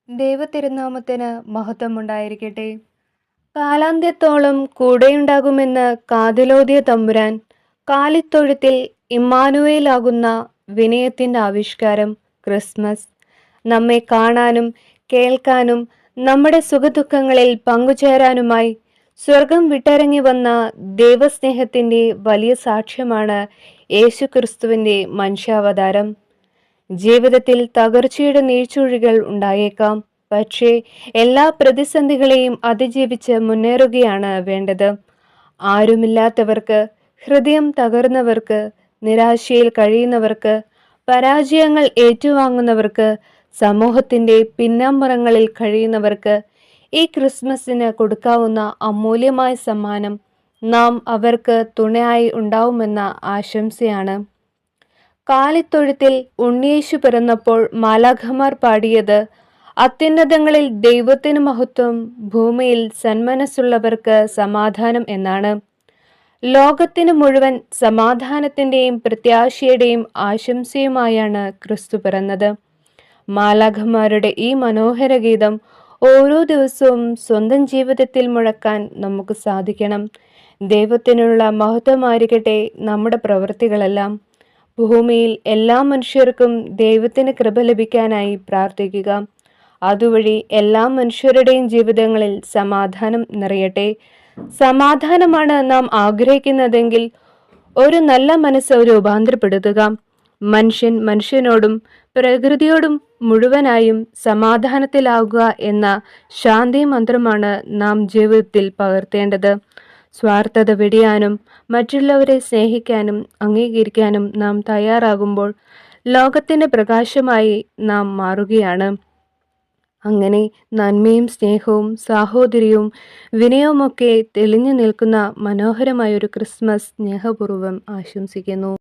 ദൈവതിരുനാമത്തിന് മഹത്വമുണ്ടായിരിക്കട്ടെ. കാലാന്ത്യത്തോളം കൂടെയുണ്ടാകുമെന്ന് കാതിലോതിയ തമ്പുരാൻ കാലിത്തൊഴുത്തിൽ ഇമ്മാനുവേലാകുന്ന വിനയത്തിൻ്റെ ആവിഷ്കാരം ക്രിസ്മസ്. നമ്മെ കാണാനും കേൾക്കാനും നമ്മുടെ സുഖദുഃഖങ്ങളിൽ പങ്കുചേരാനുമായി സ്വർഗം വിട്ടിറങ്ങി വന്ന ദൈവസ്നേഹത്തിൻ്റെ വലിയ സാക്ഷ്യമാണ് യേശുക്രിസ്തുവിൻ്റെ മനുഷ്യാവതാരം. ജീവിതത്തിൽ തകർച്ചയുടെ നീഴ്ചുഴികൾ ഉണ്ടായേക്കാം. പക്ഷേ എല്ലാ പ്രതിസന്ധികളെയും അതിജീവിച്ച് മുന്നേറുകയാണ് വേണ്ടത്. ആരുമില്ലാത്തവർക്ക്, ഹൃദയം തകർന്നവർക്ക്, നിരാശയിൽ കഴിയുന്നവർക്ക്, പരാജയങ്ങൾ ഏറ്റുവാങ്ങുന്നവർക്ക്, സമൂഹത്തിൻ്റെ പിന്നാമ്പുറങ്ങളിൽ കഴിയുന്നവർക്ക് ഈ ക്രിസ്മസിന് കൊടുക്കാവുന്ന അമൂല്യമായ സമ്മാനം നാം അവർക്ക് തുണയായി ഉണ്ടാവുമെന്ന ആശംസയാണ്. കാലിത്തൊഴുത്തിൽ ഉണ്ണിയേശു പിറന്നപ്പോൾ മാലാഖമാർ പാടിയത് അത്യുന്നതങ്ങളിൽ ദൈവത്തിന് മഹത്വം, ഭൂമിയിൽ സന്മനസ്സുള്ളവർക്ക് സമാധാനം എന്നാണ്. ലോകത്തിന് മുഴുവൻ സമാധാനത്തിൻ്റെയും പ്രത്യാശയുടെയും ആശംസയുമായാണ് ക്രിസ്തു പിറന്നത്. മാലാഖമാരുടെ ഈ മനോഹര ഗീതം ഓരോ ദിവസവും സ്വന്തം ജീവിതത്തിൽ മുഴക്കാൻ നമുക്ക് സാധിക്കണം. ദൈവത്തിനുള്ള മഹത്വമായിരിക്കട്ടെ നമ്മുടെ പ്രവൃത്തികളെല്ലാം. ഭൂമിയിൽ എല്ലാ മനുഷ്യർക്കും ദൈവത്തിന് കൃപ ലഭിക്കാനായി പ്രാർത്ഥിക്കുക. അതുവഴി എല്ലാ മനുഷ്യരുടെയും ജീവിതങ്ങളിൽ സമാധാനം നിറയട്ടെ. സമാധാനമാണ് നാം ആഗ്രഹിക്കുന്നതെങ്കിൽ ഒരു നല്ല മനസ്സ് രൂപാന്തരപ്പെടുത്തുക. മനുഷ്യൻ മനുഷ്യനോടും പ്രകൃതിയോടും മുഴുവനായും സമാധാനത്തിലാകുക എന്ന ശാന്തി മന്ത്രമാണ് നാം ജീവിതത്തിൽ പകർത്തേണ്ടത്. സ്വാർത്ഥത വെടിയാനും മറ്റുള്ളവരെ സ്നേഹിക്കാനും അംഗീകരിക്കാനും നാം തയ്യാറാകുമ്പോൾ ലോകത്തിൻ്റെ പ്രകാശമായി നാം മാറുകയാണ്. അങ്ങനെ നന്മയും സ്നേഹവും സാഹോദര്യവും വിനയവുമൊക്കെ തെളിഞ്ഞു നിൽക്കുന്ന മനോഹരമായൊരു ക്രിസ്മസ് സ്നേഹപൂർവ്വം ആശംസിക്കുന്നു.